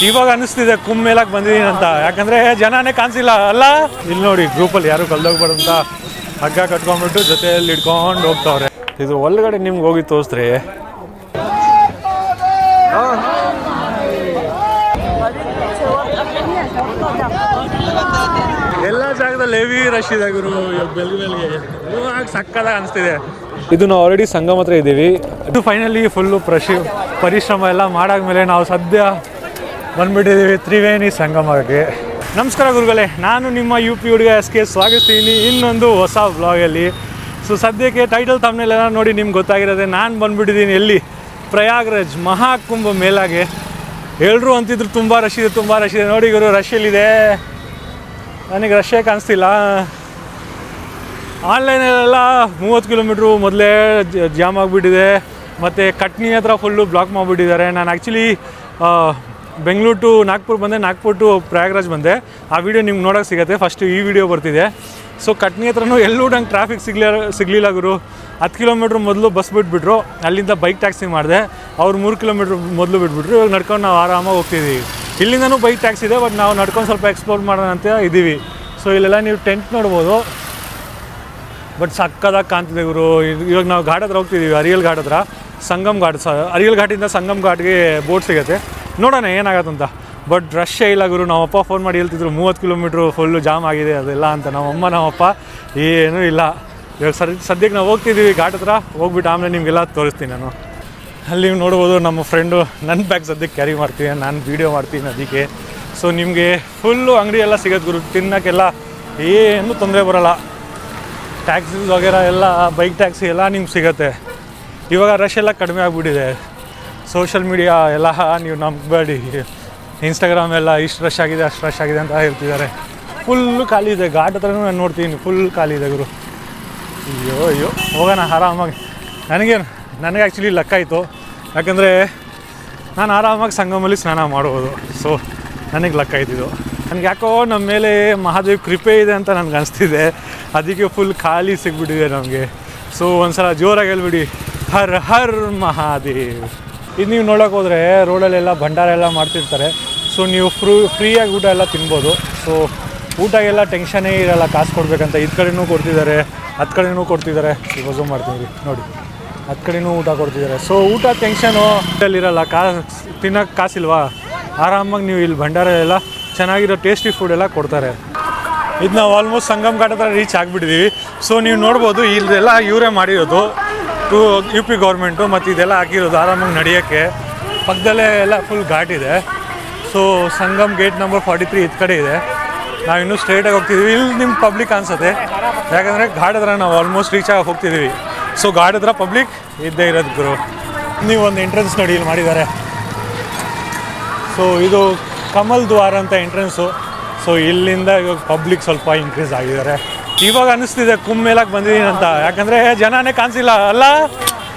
ಇವಾಗ ಅನಿಸ್ತಿದೆ ಕುಂಭ ಮೇಳಕ್ಕೆ ಬಂದಿದ್ದೀನಿ ಅಂತ, ಯಾಕಂದರೆ ಜನನೇ ಕಾಣಿಸಿಲ್ಲ ಅಲ್ಲ. ಇಲ್ಲಿ ನೋಡಿ ಗ್ರೂಪಲ್ಲಿ ಯಾರು ಕಲ್ದೋಗ್ಬಾರ್ದು ಅಂತ ಹಗ್ಗ ಕಟ್ಕೊಂಡ್ಬಿಟ್ಟು ಜೊತೆಯಲ್ಲಿ ಇಟ್ಕೊಂಡು ಹೋಗ್ತಾವ್ರೆ. ಇದು ಒಳಗಡೆ ನಿಮ್ಗೆ ಹೋಗಿ ತೋರಿಸ್ರಿ. ಎಲ್ಲ ಜಾಗದಲ್ಲಿ ಹೆವಿ ರಶ್ ಇದೆ ಗುರು. ಬೆಳಗ್ಗೆ ಇವಾಗ ಸಕ್ಕತ್ತಾಗಿ ಅನಿಸ್ತಿದೆ. ಇದು ನಾವು ಆಲ್ರೆಡಿ ಸಂಗಮ ಹತ್ರ ಇದ್ದೀವಿ. ಇದು ಫೈನಲಿ ಫುಲ್ಲು ಪರಿಶ್ರಮ ಎಲ್ಲ ಮಾಡಾದ್ಮೇಲೆ ನಾವು ಸದ್ಯ ಬಂದ್ಬಿಟ್ಟಿದ್ದೀವಿ ತ್ರಿವೇಣಿ ಸಂಗಮಕ್ಕೆ. ನಮಸ್ಕಾರ ಗುರುಗಳೇ, ನಾನು ನಿಮ್ಮ UP ಹುಡುಗ SK ಸ್ವಾಗತಿಸ್ತೀನಿ ಇನ್ನೊಂದು ಹೊಸ ವ್ಲಾಗಲ್ಲಿ. ಸೊ ಸದ್ಯಕ್ಕೆ ಟೈಟಲ್ ತಮ್ಮನೆಲ್ಲ ನೋಡಿ ನಿಮ್ಗೆ ಗೊತ್ತಾಗಿರೋದೆ, ನಾನು ಬಂದುಬಿಟ್ಟಿದ್ದೀನಿ ಎಲ್ಲಿ, ಪ್ರಯಾಗ್ರಾಜ್ ಮಹಾಕುಂಭ ಮೇಲಾಗೆ. ಎಲ್ಲರೂ ಅಂತಿದ್ರು ತುಂಬ ರಶ್ ಇದೆ ನೋಡಿ ಗುರು. ರಶಲ್ಲಿದೆ, ನನಗೆ ರಶ್ಶೇ ಕಾಣಿಸ್ತಿಲ್ಲ. ಆನ್ಲೈನಲ್ಲೆಲ್ಲ 30 ಕಿಲೋಮೀಟ್ರು ಮೊದಲೇ ಜಾಮ್ ಆಗಿಬಿಟ್ಟಿದೆ. ಮತ್ತು ಕಟ್ನಿ ಹತ್ರ ಫುಲ್ಲು ಬ್ಲಾಕ್ ಮಾಡಿಬಿಟ್ಟಿದ್ದಾರೆ. ನಾನು ಆ್ಯಕ್ಚುಲಿ ಬೆಂಗಳೂರು ಟು ನಾಗ್ಪುರ್ ಬಂದೆ, ನಾಗ್ಪುರ್ ಟು ಪ್ರಯಾಗ್ರಾಜ್ ಬಂದೆ. ಆ ವಿಡಿಯೋ ನಿಮ್ಗೆ ನೋಡೋಕೆ ಸಿಗುತ್ತೆ. ಫಸ್ಟು ಈ ವಿಡಿಯೋ ಬರ್ತಿದೆ. ಸೊ ಕಟ್ನಿ ಹತ್ರನೂ ಎಲ್ಲೂ ನಂಗೆ ಟ್ರಾಫಿಕ್ ಸಿಗಲಿಲ್ಲ ಗುರು. 10 ಕಿಲೋಮೀಟ್ರ್ ಮೊದಲು ಬಸ್ ಬಿಟ್ಬಿಟ್ರು, ಅಲ್ಲಿಂದ ಬೈಕ್ ಟ್ಯಾಕ್ಸಿ ಮಾಡಿದೆ. ಅವ್ರು 3 ಕಿಲೋಮೀಟ್ರ್ ಮೊದಲು ಬಿಟ್ಬಿಟ್ರು. ಇವಾಗ ನಡ್ಕೊಂಡು ನಾವು ಆರಾಮಾಗಿ ಹೋಗ್ತಿದ್ದೀವಿ. ಇಲ್ಲಿಂದನೂ ಬೈಕ್ ಟ್ಯಾಕ್ಸಿ ಇದೆ, ಬಟ್ ನಾವು ನಡ್ಕೊಂಡು ಸ್ವಲ್ಪ ಎಕ್ಸ್ಪ್ಲೋರ್ ಮಾಡೋಣ ಅಂತ ಇದ್ದೀವಿ. ಸೊ ಇಲ್ಲೆಲ್ಲ ನೀವು ಟೆಂಟ್ ನೋಡ್ಬೋದು, ಬಟ್ ಸಕ್ಕದಾಗಿ ಕಾಣ್ತಿದೆ ಗುರು. ಇವಾಗ ನಾವು ಘಾಟ್ ಹತ್ರ ಹೋಗ್ತಿದ್ದೀವಿ, ಅರಿಯಲ್ ಘಾಟ್ ಹತ್ರ. ಸಂಗಮ್ ಘಾಟ್, ಅರಿಯಲ್ ಘಾಟಿಂದ ಸಂಗಮ್ ಘಾಟ್ಗೆ ಬೋಟ್ ಸಿಗುತ್ತೆ. ನೋಡೋಣ ಏನಾಗತ್ತಂತ. ಬಟ್ ರಶ್ಶೇ ಇಲ್ಲ ಗುರು. ನಮ್ಮಪ್ಪ ಫೋನ್ ಮಾಡಿ ಹೇಳ್ತಿದ್ರು 30 ಕಿಲೋಮೀಟ್ರು ಫುಲ್ಲು ಜಾಮ್ ಆಗಿದೆ ಅದೆಲ್ಲ ಅಂತ. ನಮ್ಮಪ್ಪ ಏನೂ ಇಲ್ಲ. ಇವಾಗ ಸದ್ಯಕ್ಕೆ ನಾವು ಹೋಗ್ತಿದ್ದೀವಿ ಘಾಟ್ ಹತ್ರ. ಹೋಗ್ಬಿಟ್ಟು ಆಮೇಲೆ ನಿಮಗೆಲ್ಲ ತೋರಿಸ್ತೀನಿ ನಾನು. ಅಲ್ಲಿ ನೀವು ನೋಡ್ಬೋದು ನಮ್ಮ ಫ್ರೆಂಡು ನನ್ನ ಬ್ಯಾಗ್ ಸದ್ಯಕ್ಕೆ ಕ್ಯಾರಿ ಮಾಡ್ತೀನಿ, ನಾನು ವೀಡಿಯೋ ಮಾಡ್ತೀನಿ ಅದಕ್ಕೆ. ಸೊ ನಿಮಗೆ ಫುಲ್ಲು ಅಂಗಡಿ ಎಲ್ಲ ಸಿಗುತ್ತೆ ಗುರು, ತಿನ್ನೋಕ್ಕೆಲ್ಲ ಏನೂ ತೊಂದರೆ ಬರೋಲ್ಲ. ಟ್ಯಾಕ್ಸಿ ವಗೇರಾ ಎಲ್ಲ, ಬೈಕ್ ಟ್ಯಾಕ್ಸಿ ಎಲ್ಲ ನಿಮ್ಗೆ ಸಿಗುತ್ತೆ. ಇವಾಗ ರಶ್ ಎಲ್ಲ ಕಡಿಮೆ ಆಗಿಬಿಟ್ಟಿದೆ. ಸೋಷಿಯಲ್ ಮೀಡಿಯಾ ಎಲ್ಲ ನೀವು ನಂಬಬೇಡಿ, ಇನ್ಸ್ಟಾಗ್ರಾಮ್ ಎಲ್ಲ ಇಷ್ಟು ರಶ್ ಆಗಿದೆ ಅಷ್ಟು ರಶ್ ಆಗಿದೆ ಅಂತ ಹೇಳ್ತಿದ್ದಾರೆ. ಫುಲ್ಲು ಖಾಲಿ ಇದೆ. ಘಾಟ್ ಹತ್ರನೂ ನಾನು ನೋಡ್ತೀನಿ ಫುಲ್ ಖಾಲಿ ಇದೆ ಗುರು. ಅಯ್ಯೋ ಹೋಗೋಣ ಆರಾಮಾಗಿ. ನನಗೆ ಆ್ಯಕ್ಚುಲಿ ಲಕ್ ಆಯಿತು, ಯಾಕಂದರೆ ನಾನು ಆರಾಮಾಗಿ ಸಂಗಮಲ್ಲಿ ಸ್ನಾನ ಮಾಡ್ಬೋದು. ಸೊ ನನಗೆ ಲಕ್ ಆಯ್ತಿದ್ದು. ನನಗೆ ಯಾಕೋ ನಮ್ಮ ಮೇಲೆ ಮಹಾದೇವ್ ಕೃಪೆ ಇದೆ ಅಂತ ನನಗೆ ಅನಿಸ್ತಿದೆ. ಅದಕ್ಕೆ ಫುಲ್ ಖಾಲಿ ಸಿಗ್ಬಿಟ್ಟಿದೆ ನಮಗೆ. ಸೊ ಒಂದು ಸಲ ಜೋರಾಗಿ ಹೇಳ್ಬಿಡಿ, ಹರ್ ಹರ್ ಮಹಾದೇವ್. ಇದು ನೀವು ನೋಡೋಕೆ ಹೋದರೆ ರೋಡಲ್ಲೆಲ್ಲ ಭಂಡಾರ ಎಲ್ಲ ಮಾಡ್ತಿರ್ತಾರೆ. ಸೊ ನೀವು ಫ್ರೀಯಾಗಿ ಊಟ ಎಲ್ಲ ತಿನ್ಬೋದು. ಸೊ ಊಟಗೆಲ್ಲ ಟೆನ್ಷನ್ನೇ ಇರೋಲ್ಲ, ಕಾಸು ಕೊಡಬೇಕಂತ. ಇದು ಕಡೆನೂ ಕೊಡ್ತಿದ್ದಾರೆ, ಹತ್ತು ಕಡೆನೂ ಕೊಡ್ತಿದ್ದಾರೆ. ಇವಾಗ ಮಾಡ್ತೀವಿ ನೋಡಿ, ಹತ್ತು ಕಡೆನೂ ಊಟ ಕೊಡ್ತಿದ್ದಾರೆ. ಸೊ ಊಟ ಟೆನ್ಷನು ಇರಲ್ಲ. ತಿನ್ನೋಕ್ಕೆ ಕಾಸಿಲ್ವಾ, ಆರಾಮಾಗಿ ನೀವು ಇಲ್ಲಿ ಭಂಡಾರ ಎಲ್ಲ ಚೆನ್ನಾಗಿರೋ ಟೇಸ್ಟಿ ಫುಡ್ ಎಲ್ಲ ಕೊಡ್ತಾರೆ. ಇದು ನಾವು ಆಲ್ಮೋಸ್ಟ್ ಸಂಗಮ್ ಘಾಟ್ ಹತ್ರ ರೀಚ್ ಆಗಿಬಿಟ್ಟಿದ್ದೀವಿ. ಸೊ ನೀವು ನೋಡ್ಬೋದು ಇಲ್ಲೆಲ್ಲ ಇವರೇ ಮಾಡಿರೋದು, UP ಗೌರ್ಮೆಂಟು, ಮತ್ತು ಇದೆಲ್ಲ ಹಾಕಿರೋದು ಆರಾಮಾಗಿ ನಡೆಯೋಕ್ಕೆ. ಪಕ್ಕದಲ್ಲೇ ಎಲ್ಲ ಫುಲ್ ಘಾಟ್ ಇದೆ. ಸೊ ಸಂಗಮ್ ಗೇಟ್ ನಂಬರ್ 43 ಇದು ಕಡೆ ಇದೆ. ನಾವಿನ್ನೂ ಸ್ಟ್ರೇಟಾಗಿ ಹೋಗ್ತಿದ್ದೀವಿ. ಇಲ್ಲಿ ನಿಮ್ಗೆ ಪಬ್ಲಿಕ್ ಅನಿಸುತ್ತೆ, ಯಾಕಂದರೆ ಘಾಟ್ ಹತ್ರ ನಾವು ಆಲ್ಮೋಸ್ಟ್ ರೀಚ್ ಆಗಿ ಹೋಗ್ತಿದ್ದೀವಿ. ಸೊ ಘಾಟ್ ಹತ್ರ ಪಬ್ಲಿಕ್ ಇದ್ದೇ ಇರೋದು ಗುರು. ನೀವು ಒಂದು ಎಂಟ್ರೆನ್ಸ್ ನೋಡಿ ಇಲ್ಲಿ ಮಾಡಿದ್ದಾರೆ. ಸೊ ಇದು ಕಮಲ್ ದ್ವಾರ ಅಂತ ಎಂಟ್ರೆನ್ಸು. ಸೊ ಇಲ್ಲಿಂದ ಇವಾಗ ಪಬ್ಲಿಕ್ ಸ್ವಲ್ಪ ಇನ್ಕ್ರೀಸ್ ಆಗಿದ್ದಾರೆ. ಇವಾಗ ಅನಿಸ್ತಿದೆ ಕುಂಭ ಮೇಳಕ್ಕೆ ಬಂದಿದ್ದೀನಿ ಅಂತ, ಯಾಕಂದರೆ ಜನನೇ ಕಾಣಿಸಿಲ್ಲ ಅಲ್ಲ.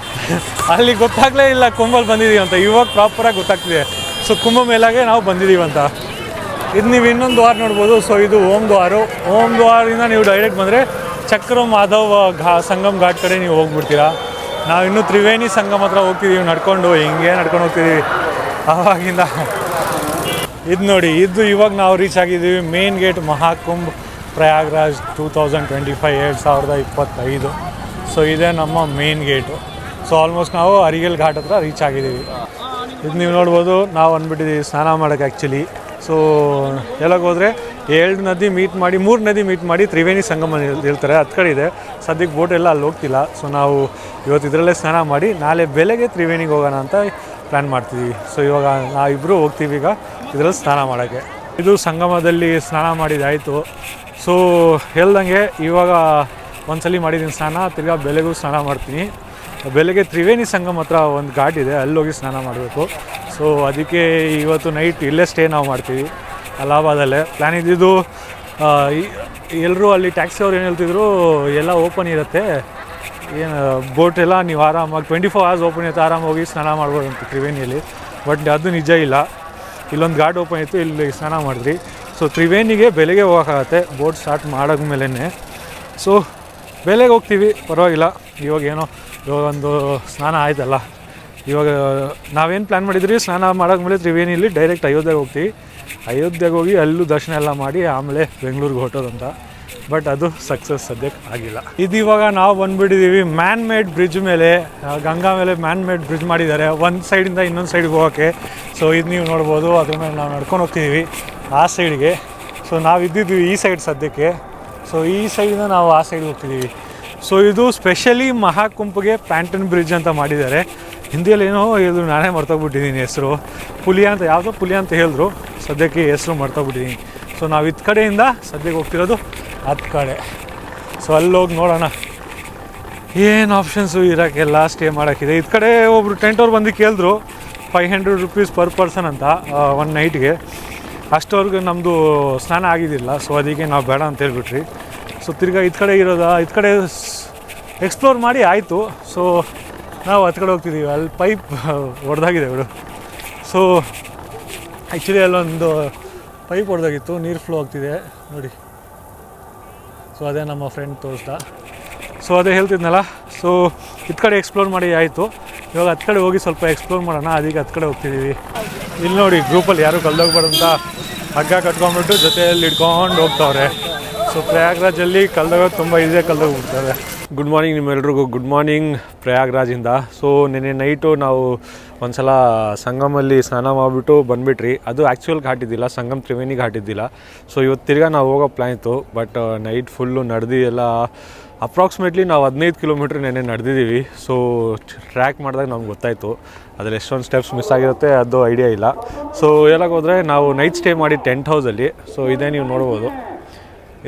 ಅಲ್ಲಿ ಗೊತ್ತಾಗಲೇ ಇಲ್ಲ ಕುಂಭಲ್ಲಿ ಬಂದಿದ್ದೀವಿ ಅಂತ. ಇವಾಗ ಪ್ರಾಪರಾಗಿ ಗೊತ್ತಾಗ್ತಿದೆ. ಸೊ ಕುಂಭ ಮೇಳಗೆ ನಾವು ಬಂದಿದ್ದೀವಿ ಅಂತ. ಇದು ನೀವು ಇನ್ನೊಂದು ದ್ವಾರ ನೋಡ್ಬೋದು. ಸೊ ಇದು ಓಂ ದ್ವಾರದಿಂದ ನೀವು ಡೈರೆಕ್ಟ್ ಬಂದರೆ ಚಕ್ರ ಮಾಧವ್ ಸಂಗಮ್ ಘಾಟ್ ಕಡೆ ನೀವು ಹೋಗ್ಬಿಡ್ತೀರಾ. ನಾವು ಇನ್ನೂ ತ್ರಿವೇಣಿ ಸಂಗಮ ಹತ್ರ ಹೋಗ್ತಿದ್ದೀವಿ ನಡ್ಕೊಂಡು, ಹಿಂಗೆ ನಡ್ಕೊಂಡು ಹೋಗ್ತಿದ್ದೀವಿ ಆವಾಗಿಂದ. ಇದು ನೋಡಿ, ಇದು ಇವಾಗ ನಾವು ರೀಚ್ ಆಗಿದ್ದೀವಿ ಮೇನ್ ಗೇಟ್ ಮಹಾಕುಂಭ್ ಪ್ರಯಾಗ್ರಾಜ್ 2025 2025. ಸೊ ಇದೇ ನಮ್ಮ ಮೇನ್ ಗೇಟು. ಸೊ ಆಲ್ಮೋಸ್ಟ್ ನಾವು ಅರಿಯಲ್ ಘಾಟ್ ಹತ್ರ ರೀಚ್ ಆಗಿದ್ದೀವಿ. ಇದು ನೀವು ನೋಡ್ಬೋದು, ನಾವು ಅಂದ್ಬಿಟ್ಟಿದ್ದೀವಿ ಸ್ನಾನ ಮಾಡೋಕ್ಕೆ ಆ್ಯಕ್ಚುಲಿ. ಸೊ ಎಲ್ಲಕ್ಕೆ ಹೋದರೆ 2 ನದಿ ಮೀಟ್ ಮಾಡಿ 3 ನದಿ ಮೀಟ್ ಮಾಡಿ ತ್ರಿವೇಣಿ ಸಂಗಮ ಹೇಳ್ತಾರೆ, ಅದು ಕಡೆ ಇದೆ. ಸದ್ಯಕ್ಕೆ ಬೋಟ್ ಎಲ್ಲ ಅಲ್ಲಿ ಹೋಗ್ತಿಲ್ಲ. ಸೊ ನಾವು ಇವತ್ತು ಇದರಲ್ಲೇ ಸ್ನಾನ ಮಾಡಿ ನಾಳೆ ಬೆಳಗ್ಗೆ ತ್ರಿವೇಣಿಗೆ ಹೋಗೋಣ ಅಂತ ಪ್ಲ್ಯಾನ್ ಮಾಡ್ತಿದ್ದೀವಿ. ಸೊ ಇವಾಗ ನಾವಿಬ್ಬರು ಹೋಗ್ತೀವಿ ಈಗ ಇದರಲ್ಲಿ ಸ್ನಾನ ಮಾಡೋಕ್ಕೆ. ಇದು ಸಂಗಮದಲ್ಲಿ ಸ್ನಾನ ಮಾಡಿದ್ದಾಯಿತು. ಸೊ ಹೇಳ್ದಂಗೆ ಇವಾಗ ಒಂದ್ಸಲಿ ಮಾಡಿದ್ದೀನಿ ಸ್ನಾನ, ತಿರ್ಗಾ ಬೆಳಗೂ ಸ್ನಾನ ಮಾಡ್ತೀನಿ. ಬೆಳಗ್ಗೆ ತ್ರಿವೇಣಿ ಸಂಗಮ ಹತ್ರ ಒಂದು ಘಾಟ್ ಇದೆ, ಅಲ್ಲೋಗಿ ಸ್ನಾನ ಮಾಡಬೇಕು. ಸೊ ಅದಕ್ಕೆ ಇವತ್ತು ನೈಟ್ ಇಲ್ಲೇ ಸ್ಟೇ ನಾವು ಮಾಡ್ತೀವಿ ಅಲಹಾಬಾದಲ್ಲೇ. ಪ್ಲ್ಯಾನ್ ಇದ್ದಿದ್ದು ಎಲ್ಲರೂ ಅಲ್ಲಿ ಟ್ಯಾಕ್ಸಿ ಅವ್ರು ಏನು ಹೇಳ್ತಿದ್ರು, ಎಲ್ಲ ಓಪನ್ ಇರುತ್ತೆ, ಏನು ಬೋಟ್ ಎಲ್ಲ ನೀವು ಆರಾಮಾಗಿ 24 hours ಓಪನ್ ಇರುತ್ತೆ, ಆರಾಮಾಗಿ ಹೋಗಿ ಸ್ನಾನ ಮಾಡ್ಬೋದು ಅಂತ ತ್ರಿವೇಣಿಯಲ್ಲಿ. ಬಟ್ ಅದು ನಿಜ ಇಲ್ಲ. ಇಲ್ಲೊಂದು ಘಾಟ್ ಓಪನ್ ಇತ್ತು, ಇಲ್ಲಿ ಸ್ನಾನ ಮಾಡಿದ್ರಿ. ಸೊ ತ್ರಿವೇಣಿಗೆ ಬೆಳಗ್ಗೆ ಹೋಗೋಕ್ಕಾಗತ್ತೆ, ಬೋಟ್ ಸ್ಟಾರ್ಟ್ ಮಾಡೋದ್ಮೇಲೆ. ಸೊ ಬೆಳಗ್ಗೆ ಹೋಗ್ತೀವಿ, ಪರವಾಗಿಲ್ಲ. ಇವಾಗ ಒಂದು ಸ್ನಾನ ಆಯ್ತಲ್ಲ, ಇವಾಗ ನಾವೇನು ಪ್ಲ್ಯಾನ್ ಮಾಡಿದ್ರಿ, ಸ್ನಾನ ಮಾಡೋದ್ಮೇಲೆ ತ್ರಿವೇಣಿಯಲ್ಲಿ ಡೈರೆಕ್ಟ್ ಅಯೋಧ್ಯೆಗೆ ಹೋಗ್ತೀವಿ. ಅಯೋಧ್ಯೆಗೆ ಹೋಗಿ ಅಲ್ಲೂ ದರ್ಶನ ಎಲ್ಲ ಮಾಡಿ ಆಮೇಲೆ ಬೆಂಗಳೂರಿಗೆ ಹೊರಟೋದಂತ. ಬಟ್ ಅದು ಸಕ್ಸಸ್ ಸದ್ಯಕ್ಕೆ ಆಗಿಲ್ಲ. ಇದು ಇವಾಗ ನಾವು ಬಂದುಬಿಟ್ಟಿದ್ದೀವಿ ಮ್ಯಾನ್ ಮೇಡ್ ಬ್ರಿಡ್ಜ್ ಮೇಲೆ, ಗಂಗಾ ಮೇಲೆ ಮ್ಯಾನ್ ಮೇಡ್ ಬ್ರಿಡ್ಜ್ ಮಾಡಿದ್ದಾರೆ ಒಂದು ಸೈಡಿಂದ ಇನ್ನೊಂದು ಸೈಡ್ಗೆ ಹೋಗೋಕ್ಕೆ. ಸೊ ಇದು ನೀವು ನೋಡ್ಬೋದು, ಅದ್ರ ಮೇಲೆ ನಾವು ನಡ್ಕೊಂಡು ಹೋಗ್ತಿದ್ದೀವಿ ಆ ಸೈಡ್ಗೆ. ಸೊ ನಾವು ಇದ್ದಿದ್ದೀವಿ ಈ ಸೈಡ್ ಸದ್ಯಕ್ಕೆ. ಸೊ ಈ ಸೈಡಿಂದ ನಾವು ಆ ಸೈಡ್ಗೆ ಹೋಗ್ತಿದ್ದೀವಿ. ಸೊ ಇದು ಸ್ಪೆಷಲಿ ಮಹಾಕುಂಭಗೆ ಪ್ಯಾಂಟನ್ ಬ್ರಿಡ್ಜ್ ಅಂತ ಮಾಡಿದ್ದಾರೆ. ಹಿಂದಿಯಲ್ಲಿ ಏನೋ ಇದು ನಾನೇ ಮರ್ತೋಗ್ಬಿಟ್ಟಿದ್ದೀನಿ ಹೆಸರು. ಪುಲಿಯ ಅಂತ, ಯಾವುದೋ ಪುಲಿಯ ಅಂತ ಹೇಳಿದ್ರು, ಸದ್ಯಕ್ಕೆ ಹೆಸರು ಮರ್ತೋಗ್ಬಿಟ್ಟಿದ್ದೀನಿ. ಸೊ ನಾವು ಇದು ಕಡೆಯಿಂದ ಸದ್ಯಕ್ಕೆ ಹೋಗ್ತಿರೋದು ಹತ್ತು ಕಡೆ. ಸೊ ಅಲ್ಲೋಗಿ ನೋಡೋಣ ಏನು ಆಪ್ಷನ್ಸು ಇರೋಕ್ಕೆಲ್ಲ ಸ್ಟೇ ಮಾಡೋಕ್ಕಿದೆ. ಇದು ಕಡೆ ಒಬ್ಬರು ಟೆಂಟವ್ರು ಬಂದು ಕೇಳಿದ್ರು 500 rupees ಪರ್ ಪರ್ಸನ್ ಅಂತ ಒನ್ ನೈಟ್ಗೆ. ಅಷ್ಟವರೆಗೂ ನಮ್ಮದು ಸ್ನಾನ ಆಗಿದ್ದಿಲ್ಲ. ಸೊ ಅದಕ್ಕೆ ನಾವು ಬೇಡ ಅಂತ ಹೇಳ್ಬಿಟ್ರಿ. ಸೊ ತಿರ್ಗಾ ಇದು ಕಡೆ ಇರೋದು, ಇದು ಕಡೆ ಎಕ್ಸ್ಪ್ಲೋರ್ ಮಾಡಿ ಆಯಿತು. ಸೊ ನಾವು ಹತ್ತು ಕಡೆ ಹೋಗ್ತಿದ್ದೀವಿ. ಅಲ್ಲಿ ಪೈಪ್ ಹೊಡೆದಾಗಿದೆ ಬಿಡು. ಸೊ ಆ್ಯಕ್ಚುಲಿ ಅಲ್ಲೊಂದು ಪೈಪ್ ಹೊಡೆದಾಗಿತ್ತು, ನೀರು ಫ್ಲೋ ಆಗ್ತಿದೆ ನೋಡಿ. ಸೊ ಅದೇ ನಮ್ಮ ಫ್ರೆಂಡ್ ತೋರಿಸ್ದ. ಸೊ ಅದೇ ಹೇಳ್ತಿದ್ನಲ್ಲ. ಸೊ ಇದು ಕಡೆ ಎಕ್ಸ್ಪ್ಲೋರ್ ಮಾಡಿ ಆಯಿತು. ಇವಾಗ ಹತ್ತು ಕಡೆ ಹೋಗಿ ಸ್ವಲ್ಪ ಎಕ್ಸ್ಪ್ಲೋರ್ ಮಾಡೋಣ, ಅದಕ್ಕೆ ಹತ್ತು ಕಡೆ ಹೋಗ್ತಿದ್ದೀವಿ. ಇಲ್ಲಿ ನೋಡಿ ಗ್ರೂಪಲ್ಲಿ ಯಾರು ಕಲ್ದೋಗ್ಬಾರ್ದಂತ ಹಗ್ಗ ಕಟ್ಕೊಂಡ್ಬಿಟ್ಟು ಜೊತೆಯಲ್ಲಿ ಹಿಡ್ಕೊಂಡು ಹೋಗ್ತಾವ್ರೆ. ಸೊ ಪ್ರಯಾಗ್ರಾಜಲ್ಲಿ ಕಲ್ದೋಗೋದು ತುಂಬ ಈಸಿಯಾಗಿ ಕಲ್ದೋಗ್ಬಿಡ್ತಾರೆ. ಗುಡ್ ಮಾರ್ನಿಂಗ್ ನಿಮ್ಮೆಲ್ರಿಗೂ. ಗುಡ್ ಮಾರ್ನಿಂಗ್ ಪ್ರಯಾಗ್ರಾಜಿಂದ. ಸೊ ನಿನ್ನೆ ನೈಟು ನಾವು ಒಂದು ಸಲ ಸಂಗಮಲ್ಲಿ ಸ್ನಾನ ಮಾಡಿಬಿಟ್ಟು ಬಂದುಬಿಟ್ರಿ. ಅದು ಆ್ಯಕ್ಚುಯಲ್ ಘಾಟ್ ಇದ್ದಿಲ್ಲ, ಸಂಗಮ್ ತ್ರಿವೇಣಿ ಘಾಟ್ ಇದ್ದಿಲ್ಲ. ಸೊ ಇವತ್ತು ತಿರ್ಗಾ ನಾವು ಹೋಗೋ ಪ್ಲ್ಯಾನ್ ಇತ್ತು. ಬಟ್ ನೈಟ್ ಫುಲ್ಲು ನಡೆದು ಎಲ್ಲ ಅಪ್ರಾಕ್ಸಿಮೇಟ್ಲಿ ನಾವು 15 ಕಿಲೋಮೀಟ್ರ್ ನೆನ್ನೆ ನಡೆದಿದ್ದೀವಿ. ಸೊ ಟ್ರ್ಯಾಕ್ ಮಾಡಿದಾಗ ನಮ್ಗೆ ಗೊತ್ತಾಯಿತು ಅದ್ರಲ್ಲಿ ಎಷ್ಟೊಂದು ಸ್ಟೆಪ್ಸ್ ಮಿಸ್ ಆಗಿರುತ್ತೆ, ಅದು ಐಡಿಯಾ ಇಲ್ಲ. ಸೊ ಹೇಳಕ್ಕೆ ಹೋದರೆ ನಾವು ನೈಟ್ ಸ್ಟೇ ಮಾಡಿ ಟೆಂಟ್ ಹೌಸಲ್ಲಿ. ಸೊ ಇದೇ ನೀವು ನೋಡ್ಬೋದು,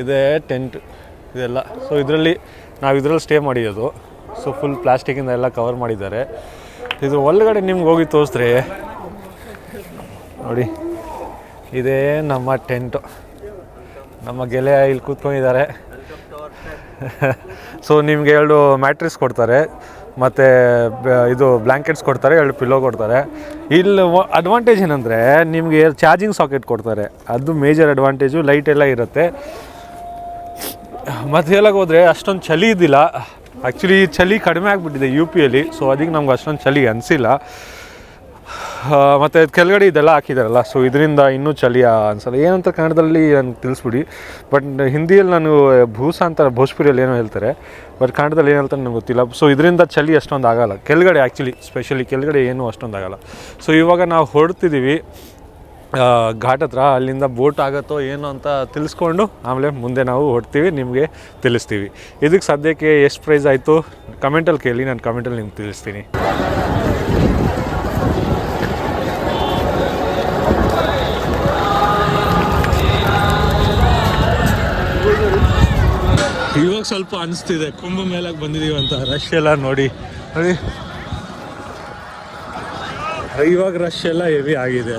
ಇದೇ ಟೆಂಟ್ ಇದೆಲ್ಲ. ಸೊ ಇದರಲ್ಲಿ ನಾವು ಇದರಲ್ಲಿ ಸ್ಟೇ ಮಾಡಿರೋದು. ಸೊ ಫುಲ್ ಪ್ಲಾಸ್ಟಿಕ್ಕಿಂದ ಎಲ್ಲ ಕವರ್ ಮಾಡಿದ್ದಾರೆ. ಇದು ಒಳಗಡೆ ನಿಮ್ಗೆ ಹೋಗಿ ತೋರಿಸ್ರೆ ನೋಡಿ, ಇದೇ ನಮ್ಮ ಟೆಂಟು. ನಮ್ಮ ಗೆಳೆಯ ಇಲ್ಲಿ ಕೂತ್ಕೊಂಡಿದ್ದಾರೆ. ಸೊ ನಿಮಗೆ 2 ಮ್ಯಾಟ್ರಿಸ್ ಕೊಡ್ತಾರೆ, ಮತ್ತು ಇದು ಬ್ಲ್ಯಾಂಕೆಟ್ಸ್ ಕೊಡ್ತಾರೆ, 2 ಪಿಲ್ಲೋ ಕೊಡ್ತಾರೆ. ಇಲ್ಲಿ ಅಡ್ವಾಂಟೇಜ್ ಏನಂದರೆ ನಿಮಗೆ ಚಾರ್ಜಿಂಗ್ ಸಾಕೆಟ್ ಕೊಡ್ತಾರೆ, ಅದು ಮೇಜರ್ ಅಡ್ವಾಂಟೇಜು. ಲೈಟ್ ಎಲ್ಲ ಇರುತ್ತೆ. ಮತ್ತು ಹೇಳಕ್ಕೆ ಹೋದರೆ ಅಷ್ಟೊಂದು ಚಳಿ ಇದ್ದಿಲ್ಲ. ಆ್ಯಕ್ಚುಲಿ ಚಳಿ ಕಡಿಮೆ ಆಗಿಬಿಟ್ಟಿದೆ ಯು ಪಿಯಲ್ಲಿ. ಸೊ ಅದಕ್ಕೆ ನಮ್ಗೆ ಅಷ್ಟೊಂದು ಚಳಿ ಅನಿಸಿಲ್ಲ. ಮತ್ತು ಕೆಳಗಡೆ ಇದೆಲ್ಲ ಹಾಕಿದಾರಲ್ಲ, ಸೊ ಇದರಿಂದ ಇನ್ನೂ ಚಳಿ ಅನ್ಸಲ್ಲ. ಏನಂತ ಕನ್ನಡದಲ್ಲಿ ನನಗೆ ತಿಳಿಸ್ಬಿಡಿ. ಬಟ್ ಹಿಂದಿಯಲ್ಲಿ ನಾನು ಭೂಸ ಅಂತ ಭೋಜ್ಪುರಿಯಲ್ಲಿ ಏನೋ ಹೇಳ್ತಾರೆ, ಬಟ್ ಕನ್ನಡದಲ್ಲಿ ಏನು ಹೇಳ್ತಾರೆ ನನಗೆ ಗೊತ್ತಿಲ್ಲ. ಸೊ ಇದರಿಂದ ಚಳಿ ಅಷ್ಟೊಂದು ಆಗೋಲ್ಲ ಕೆಳಗಡೆ. ಆ್ಯಕ್ಚುಲಿ ಸ್ಪೆಷಲಿ ಕೆಳಗಡೆ ಏನೂ ಅಷ್ಟೊಂದು ಆಗೋಲ್ಲ. ಸೊ ಇವಾಗ ನಾವು ಹೊರಡ್ತಿದ್ದೀವಿ ಘಾಟ್ ಹತ್ರ. ಅಲ್ಲಿಂದ ಬೋಟ್ ಆಗುತ್ತೋ ಏನೋ ಅಂತ ತಿಳಿಸ್ಕೊಂಡು ಆಮೇಲೆ ಮುಂದೆ ನಾವು ಹೊಡ್ತೀವಿ, ನಿಮಗೆ ತಿಳಿಸ್ತೀವಿ. ಇದಕ್ಕೆ ಸದ್ಯಕ್ಕೆ ಎಷ್ಟು ಪ್ರೈಸ್ ಆಯಿತು ಕಮೆಂಟಲ್ಲಿ ಕೇಳಿ, ನಾನು ಕಮೆಂಟಲ್ಲಿ ನಿಮ್ಗೆ ತಿಳಿಸ್ತೀನಿ. ಇವಾಗ ಸ್ವಲ್ಪ ಅನಿಸ್ತಿದೆ ಕುಂಭ ಮೇಳಕ್ಕೆ ಬಂದಿದ್ದೀವಿ ಅಂತ. ರಶ್ ಎಲ್ಲ ನೋಡಿ ನೋಡಿ, ಇವಾಗ ರಶ್ ಎಲ್ಲ ಹೆವಿ ಆಗಿದೆ.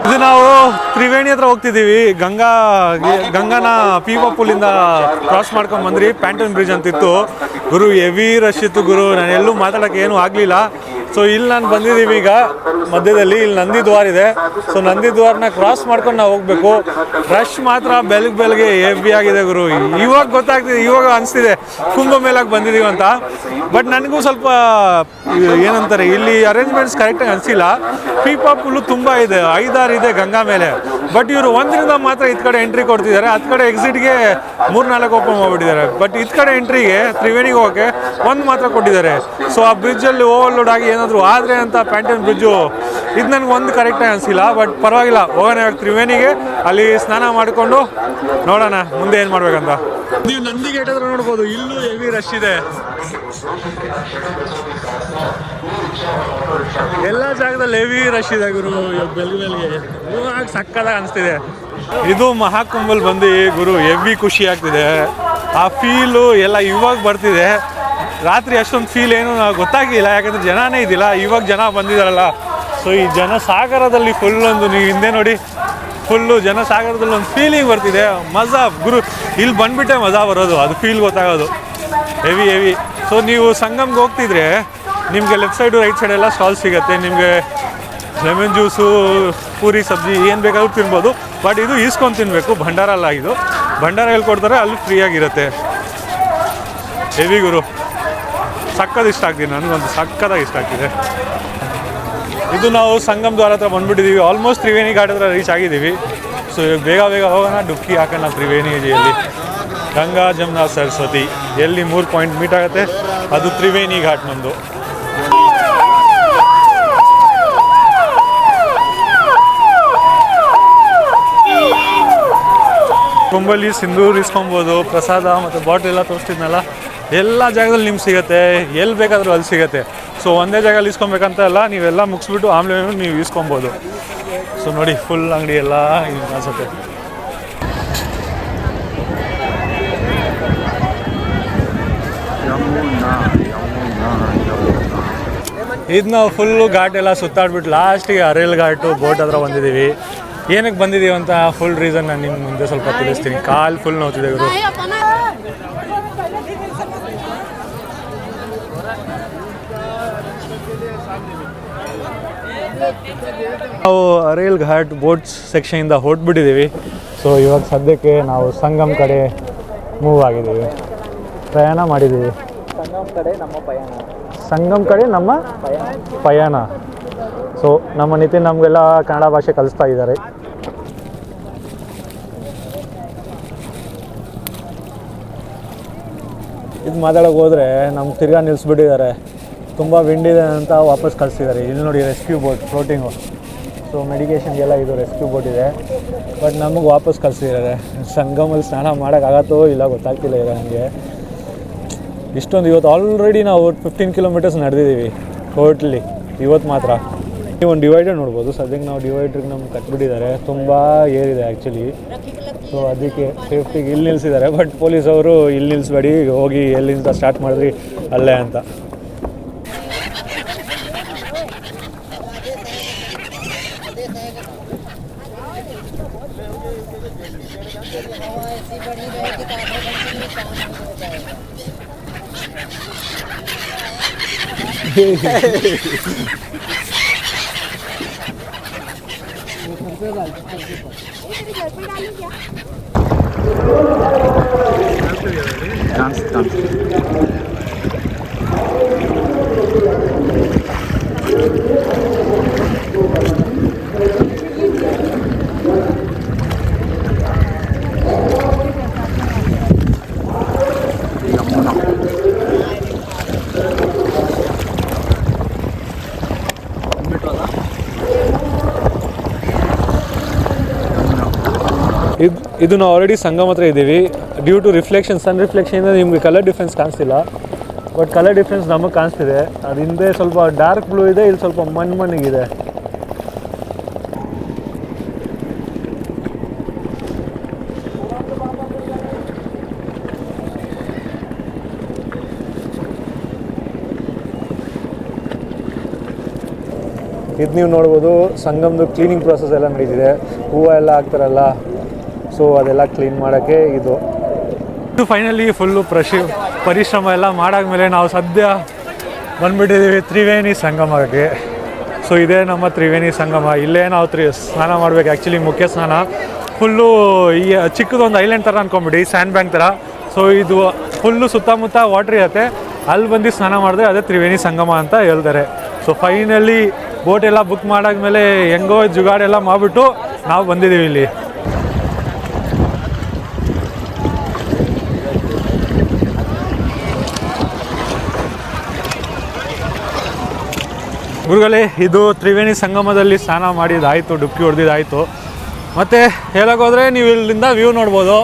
ಇದು ನಾವು ತ್ರಿವೇಣಿ ಹತ್ರ ಹೋಗ್ತಿದ್ದೀವಿ. ಗಂಗಾನ ಪೀಪಾಪುಲಿಂದ ಕ್ರಾಸ್ ಮಾಡ್ಕೊಂಡು ಬಂದ್ರಿ. ಪ್ಯಾಂಟನ್ ಬ್ರಿಡ್ಜ್ ಅಂತಿತ್ತು ಗುರು, ಹೆವಿ ರಶ್ ಇತ್ತು ಗುರು. ನಾನು ಎಲ್ಲೂ ಮಾತಾಡೋಕ್ಕೆ ಏನೂ ಆಗಲಿಲ್ಲ. ಸೊ ಇಲ್ಲಿ ನಾನು ಬಂದಿದ್ದೀವಿ ಈಗ ಮಧ್ಯದಲ್ಲಿ. ಇಲ್ಲಿ ನಂದಿ ದ್ವಾರ ಇದೆ. ಸೊ ನಂದಿ ದ್ವಾರನ ಕ್ರಾಸ್ ಮಾಡ್ಕೊಂಡು ನಾವು ಹೋಗಬೇಕು. ರಶ್ ಮಾತ್ರ ಬೆಳಗ್ಗೆ ಹೆವಿ ಆಗಿದೆ ಗುರು. ಇವಾಗ ಗೊತ್ತಾಗ್ತಿದೆ, ಇವಾಗ ಅನಿಸ್ತಿದೆ ಕುಂಭಮೇಳಕ್ಕೆ ಬಂದಿದ್ದೀವಿ ಅಂತ. ಬಟ್ ನನಗೂ ಸ್ವಲ್ಪ ಏನಂತಾರೆ ಇಲ್ಲಿ ಅರೇಂಜ್ಮೆಂಟ್ಸ್ ಕರೆಕ್ಟಾಗಿ ಅನಿಸಿಲ್ಲ. ಪೀಪಾಪುಲ್ಲು ತುಂಬ ಇದೆ, 5-6 ಇದೆ ಗಂಗಾ ಮೇಲೆ. ಬಟ್ ಇವರು ಒಂದರಿಂದ ಮಾತ್ರ ಇದ್ ಕಡೆ ಎಂಟ್ರಿ ಕೊಡ್ತಿದ್ದಾರೆ, ಹತ್ತು ಕಡೆ ಎಕ್ಸಿಟ್ಗೆ 3-4 ಓಪನ್ ಮಾಡಿಬಿಟ್ಟಿದ್ದಾರೆ. ಬಟ್ ಇದ್ ಕಡೆ ಎಂಟ್ರಿಗೆ ತ್ರಿವೇಣಿಗೆ ಹೋಗೋಕ್ಕೆ ಒಂದು ಮಾತ್ರ ಕೊಟ್ಟಿದ್ದಾರೆ. ಸೊ ಆ ಬ್ರಿಡ್ಜಲ್ಲಿ ಓವರ್ಲೋಡ್ ಆಗಿ ಏನಾದರೂ ಆದರೆ ಅಂತ ಪ್ಯಾಂಟನ್ ಬ್ರಿಡ್ಜು ಇದು ನನಗೆ ಒಂದು ಕರೆಕ್ಟಾಗಿ ಅನಿಸಿಲ್ಲ. ಬಟ್ ಪರವಾಗಿಲ್ಲ, ಹೋಗೋಣ ಇವಾಗ ತ್ರಿವೇಣಿಗೆ. ಅಲ್ಲಿ ಸ್ನಾನ ಮಾಡಿಕೊಂಡು ನೋಡೋಣ ಮುಂದೆ ಏನು ಮಾಡ್ಬೇಕಂತ. ನೀವು ನಂದಿ ಗೇಟ್ ಹತ್ರ ನೋಡ್ಬೋದು, ಇಲ್ಲೂ ಹೆವಿ ರಶ್ ಇದೆ. ಎಲ್ಲ ಜಾಗದಲ್ಲಿ ಹೆವಿ ರಶ್ ಇದೆ ಗುರು. ಬೆಳಗ್ಗೆ ಇವಾಗ ಸಕ್ಕತ್ತಾಗಿ ಅನಿಸ್ತಿದೆ. ಇದು ಮಹಾಕುಂಭಲ್ ಬಂದು ಗುರು ಹೆವಿ ಖುಷಿ ಆಗ್ತಿದೆ. ಆ ಫೀಲು ಎಲ್ಲ ಇವಾಗ ಬರ್ತಿದೆ. ರಾತ್ರಿ ಅಷ್ಟೊಂದು ಫೀಲ್ ಏನು ಗೊತ್ತಾಗಿಲ್ಲ, ಯಾಕಂದರೆ ಜನನೇ ಇದ್ದಿಲ್ಲ. ಇವಾಗ ಜನ ಬಂದಿದ್ದಾರಲ್ಲ, ಸೊ ಈ ಜನಸಾಗರದಲ್ಲಿ ಫುಲ್ ಒಂದು, ನೀವು ಹಿಂದೆ ನೋಡಿ, ಫುಲ್ಲು ಜನಸಾಗರದಲ್ಲಿ ಒಂದು ಫೀಲಿಂಗ್ ಬರ್ತಿದೆ. ಮಜಾ ಗುರು, ಇಲ್ಲಿ ಬಂದುಬಿಟ್ಟೆ ಮಜಾ ಬರೋದು, ಅದು ಫೀಲ್ ಗೊತ್ತಾಗೋದು ಹೆವಿ. ಸೊ ನೀವು ಸಂಗಮ್ಗೆ ಹೋಗ್ತಿದ್ರೆ ನಿಮಗೆ ಲೆಫ್ಟ್ ಸೈಡು ರೈಟ್ ಸೈಡ್ ಎಲ್ಲ ಸ್ಟಾಲ್ ಸಿಗುತ್ತೆ. ನಿಮಗೆ ಲೆಮನ್ ಜ್ಯೂಸು, ಪೂರಿ ಸಬ್ಜಿ ಏನು ಬೇಕಾದ್ರೂ ತಿನ್ಬೋದು. ಬಟ್ ಇದು ಈಸ್ಕೊಂಡು ತಿನ್ನಬೇಕು, ಭಂಡಾರ ಅಲ್ಲ ಇದು. ಭಂಡಾರ ಹೇಳ್ಕೊಡ್ತಾರೆ, ಅಲ್ಲಿ ಫ್ರೀಯಾಗಿರುತ್ತೆ. ಹೆವಿ ಗುರು, ಸಕ್ಕದ ಇಷ್ಟ ಆಗ್ತೀನಿ, ನನಗೊಂದು ಸಕ್ಕದಾಗಿ ಇಷ್ಟ ಆಗ್ತಿದೆ. ಇದು ನಾವು ಸಂಗಮ್ ದ್ವಾರ ಹತ್ರ ಬಂದುಬಿಟ್ಟಿದ್ದೀವಿ. ಆಲ್ಮೋಸ್ಟ್ ತ್ರಿವೇಣಿ ಘಾಟ್ ಹತ್ರ ರೀಚ್ ಆಗಿದ್ದೀವಿ. ಸೊ ಬೇಗ ಹೋಗೋಣ, ಡುಕ್ಕಿ ಹಾಕೋಣ ತ್ರಿವೇಣಿಯಲ್ಲಿ. ಗಂಗಾ ಜಮುನಾ ಸರಸ್ವತಿ ಎಲ್ಲಿ 3 ಪಾಯಿಂಟ್ ಮೀಟ್ ಆಗುತ್ತೆ, ಅದು ತ್ರಿವೇಣಿ ಘಾಟ್ ನಮ್ಮದು. ಕೊಂಬಲ್ಲಿ ಸಿಂಧೂರು ಇಸ್ಕೊಬೋದು, ಪ್ರಸಾದ ಮತ್ತು ಬಾಟಲ್ ಎಲ್ಲ ತೋರಿಸ್ತಿದ್ನಲ್ಲ, ಎಲ್ಲ ಜಾಗದಲ್ಲಿ ನಿಮ್ಗೆ ಸಿಗುತ್ತೆ. ಎಲ್ಲಿ ಬೇಕಾದರೂ ಅಲ್ಲಿ ಸಿಗುತ್ತೆ. ಸೊ ಒಂದೇ ಜಾಗದಲ್ಲಿ ಇಸ್ಕೊಬೇಕಂತ ಎಲ್ಲ, ನೀವೆಲ್ಲ ಮುಗಿಸ್ಬಿಟ್ಟು ಆಮೇಲೆ ನೀವು ಇಸ್ಕೊಬೋದು. ಸೊ ನೋಡಿ, ಫುಲ್ ಅಂಗಡಿ ಎಲ್ಲ ಅನಿಸುತ್ತೆ. ಇದು ನಾವು ಫುಲ್ಲು ಘಾಟ್ ಎಲ್ಲ ಸುತ್ತಾಡ್ಬಿಟ್ಟು ಲಾಸ್ಟಿಗೆ ಅರೇಲ್ ಘಾಟು ಬೋಟ್ ಹತ್ರ ಬಂದಿದ್ದೀವಿ. ಏನಕ್ಕೆ ಬಂದಿದ್ದೀವಿ ಅಂತ ಫುಲ್ ರೀಸನ್ ನಾನು ನಿಮ್ಮ ಮುಂದೆ ಸ್ವಲ್ಪ ತಿಳಿಸ್ತೀನಿ. ಕಾಲು ಫುಲ್ ನೋಡ್ತಿದೆ ಗುರು. ನಾವು ಅರೇಲ್ ಘಾಟ್ ಬೋಟ್ಸ್ ಸೆಕ್ಷನಿಂದ ಹೊರಟ್ಬಿಟ್ಟಿದ್ದೀವಿ. ಸೊ ಇವಾಗ ಸದ್ಯಕ್ಕೆ ನಾವು ಸಂಗಮ್ ಕಡೆ ಮೂವ್ ಆಗಿದ್ದೀವಿ, ಪ್ರಯಾಣ ಮಾಡಿದ್ದೀವಿ. ಸಂಗಮ್ ಕಡೆ ನಮ್ಮ ಪಯಣ. ಸೊ ನಮ್ಮ ನಿತಿನ್ ನಮಗೆಲ್ಲ ಕನ್ನಡ ಭಾಷೆ ಕಲಿಸ್ತಾ ಇದ್ದಾರೆ. ಇದು ಮಾತಾಡೋಕೆ ಹೋದರೆ ನಮ್ಗೆ ತಿರ್ಗಾ ನಿಲ್ಲಿಸ್ಬಿಟ್ಟಿದ್ದಾರೆ. ತುಂಬ ವಿಂಡ್ ಇದೆ ಅಂತ ವಾಪಸ್ ಕಳಿಸ್ತಿದ್ದಾರೆ. ಇಲ್ಲಿ ನೋಡಿ, ರೆಸ್ಕ್ಯೂ ಬೋಟ್ ಫ್ಲೋಟಿಂಗು. ಸೊ ಮೆಡಿಕೇಷನ್ಗೆಲ್ಲ ಇದು ರೆಸ್ಕ್ಯೂ ಬೋಟ್ ಇದೆ. ಬಟ್ ನಮಗೆ ವಾಪಸ್ ಕಳಿಸ್ತಿದ್ದಾರೆ. ಸಂಗಮಲ್ಲಿ ಸ್ನಾನ ಮಾಡೋಕ್ಕಾಗತ್ತೋ ಇಲ್ಲ ಗೊತ್ತಾಗ್ತಿಲ್ಲ ಈಗ ನನಗೆ. ಇಷ್ಟೊಂದು ಇವತ್ತು ಆಲ್ರೆಡಿ ನಾವು 15 ಕಿಲೋಮೀಟರ್ಸ್ ನಡೆದಿದ್ದೀವಿ ಟೋಟ್ಲಿ ಇವತ್ತು ಮಾತ್ರ. ನೀವು ಒಂದು ಡಿವೈಡರ್ ನೋಡ್ಬೋದು. ಸದ್ಯಕ್ಕೆ ನಾವು ಡಿವೈಡ್ರಿಗೆ ನಮ್ಗೆ ಕಟ್ಬಿಟ್ಟಿದ್ದಾರೆ, ತುಂಬ ಏರಿದೆ ಆ್ಯಕ್ಚುಲಿ. ಸೊ ಅದಕ್ಕೆ ಸೇಫ್ಟಿಗೆ ಇಲ್ಲಿ ನಿಲ್ಲಿಸಿದ್ದಾರೆ. ಬಟ್ ಪೊಲೀಸವರು ಇಲ್ಲಿ ನಿಲ್ಲಿಸ್ಬೇಡಿ, ಹೋಗಿ ಎಲ್ಲಿಂದ ಸ್ಟಾರ್ಟ್ ಮಾಡಿದ್ರಿ ಅಲ್ಲೇ ಅಂತ. ಇದು ನಾವು ಆಲ್ರೆಡಿ ಸಂಗಮ್ ಹತ್ರ ಇದ್ದೀವಿ. ಡ್ಯೂ ಟು ರಿಫ್ಲೆಕ್ಷನ್, ಸನ್ ರಿಫ್ಲೆಕ್ಷನಿಂದ ನಿಮಗೆ ಕಲರ್ ಡಿಫ್ರೆನ್ಸ್ ಕಾಣಿಸ್ತಿಲ್ಲ. ಬಟ್ ಕಲರ್ ಡಿಫ್ರೆನ್ಸ್ ನಮಗೆ ಕಾಣಿಸ್ತಿದೆ. ಅದು ಹಿಂದೆ ಸ್ವಲ್ಪ ಡಾರ್ಕ್ ಬ್ಲೂ ಇದೆ, ಇಲ್ಲಿ ಸ್ವಲ್ಪ ಮಣ್ಣಿಗಿದೆ. ಇದು ನೀವು ನೋಡ್ಬೋದು ಸಂಗಮ್ದು ಕ್ಲೀನಿಂಗ್ ಪ್ರೊಸೆಸ್ ಎಲ್ಲ ನಡೀತಿದೆ. ಹೂವು ಎಲ್ಲ ಹಾಕ್ತಾರಲ್ಲ, ಸೊ ಅದೆಲ್ಲ ಕ್ಲೀನ್ ಮಾಡೋಕ್ಕೆ ಇದು ಫೈನಲಿ ಫುಲ್ಲು ಪರಿಶ್ರಮ ಎಲ್ಲ ಮಾಡಾದ್ಮೇಲೆ ನಾವು ಸದ್ಯ ಬಂದುಬಿಟ್ಟಿದ್ದೀವಿ ತ್ರಿವೇಣಿ ಸಂಗಮಕ್ಕೆ. ಸೊ ಇದೇ ನಮ್ಮ ತ್ರಿವೇಣಿ ಸಂಗಮ. ಇಲ್ಲೇ ನಾವು ಸ್ನಾನ ಮಾಡಬೇಕು. ಆ್ಯಕ್ಚುಲಿ ಮುಖ್ಯ ಸ್ನಾನ ಫುಲ್ಲು ಈ ಚಿಕ್ಕದೊಂದು ಐಲ್ಯಾಂಡ್ ಥರ ಅಂದ್ಕೊಂಬಿಡಿ, ಸ್ಯಾಂಡ್ ಬ್ಯಾಂಕ್ ಥರ. ಸೊ ಇದು ಫುಲ್ಲು ಸುತ್ತಮುತ್ತ ವಾಟ್ರ್ ಇರುತ್ತೆ, ಅಲ್ಲಿ ಬಂದು ಸ್ನಾನ ಮಾಡಿದ್ರೆ ಅದೇ ತ್ರಿವೇಣಿ ಸಂಗಮ ಅಂತ ಹೇಳ್ತಾರೆ. ಸೊ ಫೈನಲಿ ಬೋಟ್ ಎಲ್ಲ ಬುಕ್ ಮಾಡಾದ್ಮೇಲೆ ಹೆಂಗೋ ಜುಗಾಡೆಲ್ಲ ಮಾಡಿಬಿಟ್ಟು ನಾವು ಬಂದಿದ್ದೀವಿ ಇಲ್ಲಿ. ಗುರುಗಳೇ, ಇದು ತ್ರಿವೇಣಿ ಸಂಗಮದಲ್ಲಿ ಸ್ನಾನ ಮಾಡಿದ್ದಾಯಿತು, ಡುಬ್ಕಿ ಹೊಡೆದಿದ್ದಾಯಿತು. ಮತ್ತು ಹೇಳೋಕ್ಕೋದ್ರೆ ನೀವು ಇಲ್ಲಿಂದ ವ್ಯೂ ನೋಡ್ಬೋದು.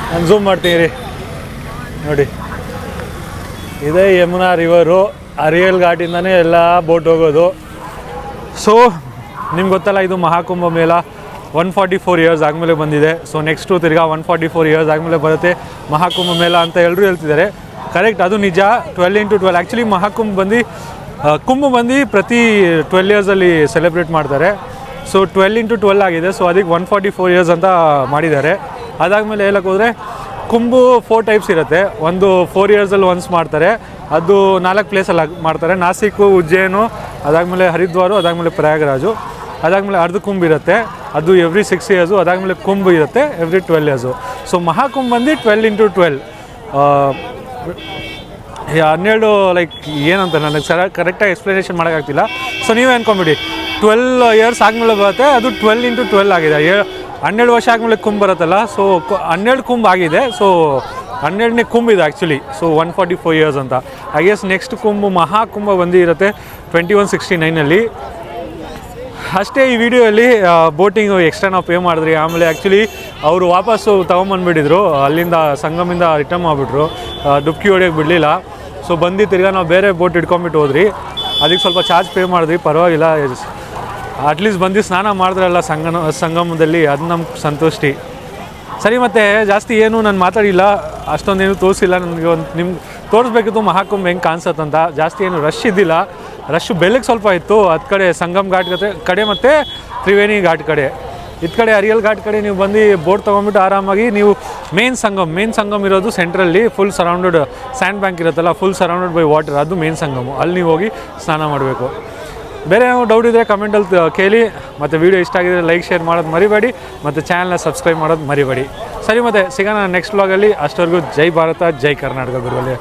ನಾನು ಝೂಮ್ ಮಾಡ್ತೀನಿ ನೋಡಿ, ಇದೇ ಯಮುನಾ ರಿವರು. ಅರಿಯಲ್ ಘಾಟಿಂದನೇ ಎಲ್ಲ ಬೋಟ್ ಹೋಗೋದು. ಸೊ ನಿಮ್ಗೆ ಗೊತ್ತಲ್ಲ, ಇದು ಮಹಾಕುಂಭ ಮೇಳ 144 ಇಯರ್ಸ್ ಆದಮೇಲೆ ಬಂದಿದೆ. ಸೊ ನೆಕ್ಸ್ಟು ತಿರ್ಗಾ 144 ಇಯರ್ಸ್ ಆದಮೇಲೆ ಬರುತ್ತೆ ಮಹಾಕುಂಭ ಮೇಳ ಅಂತ ಎಲ್ಲರೂ ಹೇಳ್ತಿದ್ದಾರೆ. ಕರೆಕ್ಟ್, ಅದು ನಿಜ. 12x12 ಆ್ಯಕ್ಚುಲಿ ಮಹಾಕುಂಭ ಕುಂಭ ಬಂದು ಪ್ರತಿ 12 ಇಯರ್ಸಲ್ಲಿ ಸೆಲೆಬ್ರೇಟ್ ಮಾಡ್ತಾರೆ. ಸೊ 12x12 ಆಗಿದೆ. ಸೊ ಅದಕ್ಕೆ 144 ಇಯರ್ಸ್ ಅಂತ ಮಾಡಿದ್ದಾರೆ. ಅದಾದಮೇಲೆ ಹೇಳಕ್ಕೆ ಹೋದರೆ ಕುಂಭು 4 ಟೈಪ್ಸ್ ಇರುತ್ತೆ. ಒಂದು 4 ಇಯರ್ಸಲ್ಲಿ ಒನ್ಸ್ ಮಾಡ್ತಾರೆ, ಅದು 4 ಪ್ಲೇಸಲ್ಲಿ ಮಾಡ್ತಾರೆ. ನಾಸಿಕ್, ಉಜ್ಜಯಿನಿ, ಅದಾದಮೇಲೆ ಹರಿದ್ವಾರ, ಅದಾದಮೇಲೆ ಪ್ರಯಾಗರಾಜು. ಅದಾದಮೇಲೆ ಅರ್ಧ ಕುಂಭ ಇರುತ್ತೆ, ಅದು ಎವ್ರಿ 6 ಇಯರ್ಸು. ಅದಾದಮೇಲೆ ಕುಂಭ ಇರುತ್ತೆ ಎವ್ರಿ 12 ಇಯರ್ಸು. ಸೊ ಮಹಾಕುಂಭ ಬಂದು 12x12 12 ಲೈಕ್ ಏನಂತ ನನಗೆ ಕರೆಕ್ಟಾಗಿ ಎಕ್ಸ್ಪ್ಲನೇಷನ್ ಮಾಡೋಕ್ಕಾಗ್ತಿಲ್ಲ. ಸೊ ನೀವೇ ಅಂದ್ಕೊಂಬಿಡಿ, 12 ಇಯರ್ಸ್ ಆದಮೇಲೆ ಬರುತ್ತೆ, ಅದು 12x12 ಆಗಿದೆ. 12 ವರ್ಷ ಆದಮೇಲೆ ಕುಂಭ ಬರುತ್ತಲ್ಲ, ಸೊ 12 ಕುಂಭ ಆಗಿದೆ. ಸೊ 12ನೇ ಕುಂಭ ಇದೆ ಆ್ಯಕ್ಚುಲಿ. ಸೊ 144 ಇಯರ್ಸ್ ಅಂತ. ಐ ಗೆಸ್ ನೆಕ್ಸ್ಟ್ ಮಹಾಕುಂಭ ಬಂದು ಇರುತ್ತೆ 2169ಅಲ್ಲಿ ಅಷ್ಟೇ. ಈ ವಿಡಿಯೋಲ್ಲಿ ಬೋಟಿಂಗು ಎಕ್ಸ್ಟ್ರಾ ನಾವು ಪೇ ಮಾಡಿದ್ರಿ. ಆಮೇಲೆ ಆ್ಯಕ್ಚುಲಿ ಅವರು ವಾಪಸ್ಸು ತೊಗೊಂಬಂದುಬಿಟ್ಟಿದ್ರು, ಅಲ್ಲಿಂದ ಸಂಗಮಿಂದ ರಿಟರ್ನ್ ಮಾಡಿಬಿಟ್ರು, ಡುಬ್ಕಿ ಹೊಡಿಯೋಕ್ಕೆ ಬಿಡಲಿಲ್ಲ. ಸೊ ಬಂದು ತಿರ್ಗಾ ನಾವು ಬೇರೆ ಬೋಟ್ ಇಟ್ಕೊಂಬಿಟ್ಟು ಹೋದ್ರಿ. ಅದಕ್ಕೆ ಸ್ವಲ್ಪ ಚಾರ್ಜ್ ಪೇ ಮಾಡಿದ್ರಿ, ಪರವಾಗಿಲ್ಲ. ಅಟ್ಲೀಸ್ಟ್ ಬಂದು ಸ್ನಾನ ಮಾಡಿದ್ರಲ್ಲ ಸಂಗಮದಲ್ಲಿ, ಅದು ನಮ್ಗೆ ಸಂತುಷ್ಟಿ. ಸರಿ, ಮತ್ತು ಜಾಸ್ತಿ ಏನು ನಾನು ಮಾತಾಡಿಲ್ಲ, ಅಷ್ಟೊಂದೇನು ತೋರಿಸಿಲ್ಲ. ನನಗೆ ನಿಮ್ಗೆ ತೋರಿಸ್ಬೇಕಿತ್ತು ಮಹಾಕುಂಭ ಹೆಂಗೆ ಕಾಣಿಸುತ್ತಂತ. ಜಾಸ್ತಿ ಏನು ರಶ್ ಇದ್ದಿಲ್ಲ, ರಶ್ಶು ಬೆಳಗ್ಗೆ ಸ್ವಲ್ಪ ಇತ್ತು. ಅದು ಕಡೆ ಸಂಗಮ್ ಘಾಟ್ ಕಡೆ ಮತ್ತು ತ್ರಿವೇಣಿ ಘಾಟ್ ಕಡೆ. ಇದು ಕಡೆ ಅರಿಯಲ್ ಘಾಟ್ ಕಡೆ ನೀವು ಬಂದು ಬೋಟ್ ತೊಗೊಂಬಿಟ್ಟು ಆರಾಮಾಗಿ ನೀವು ಮೇನ್ ಸಂಗಮ್ ಇರೋದು ಸೆಂಟ್ರಲ್ಲಿ, ಫುಲ್ ಸರೌಂಡೆಡ್ ಸ್ಯಾಂಡ್ ಬ್ಯಾಂಕ್ ಇರುತ್ತಲ್ಲ, ಫುಲ್ ಸರೌಂಡೆಡ್ ಬೈ ವಾಟರ್, ಅದು ಮೇನ್ ಸಂಗಮ. ಅಲ್ಲಿ ನೀವು ಹೋಗಿ ಸ್ನಾನ ಮಾಡಬೇಕು. ಬೇರೆ ಏನೋ ಡೌಟ್ ಇದ್ದರೆ ಕಮೆಂಟಲ್ಲಿ ಕೇಳಿ. ಮತ್ತು ವೀಡಿಯೋ ಇಷ್ಟ ಆಗಿದ್ರೆ ಲೈಕ್, ಶೇರ್ ಮಾಡೋದು ಮರಿಬೇಡಿ, ಮತ್ತು ಚಾನಲ್ನ ಸಬ್ಸ್ಕ್ರೈಬ್ ಮಾಡೋದು ಮರಿಬೇಡಿ. ಸರಿ, ಮತ್ತು ಸಿಗೋಣ ನೆಕ್ಸ್ಟ್ ವ್ಲಾಗಲ್ಲಿ. ಅಷ್ಟವರೆಗೂ ಜೈ ಭಾರತ, ಜೈ ಕರ್ನಾಟಕ ಗುರುಗಳೇ.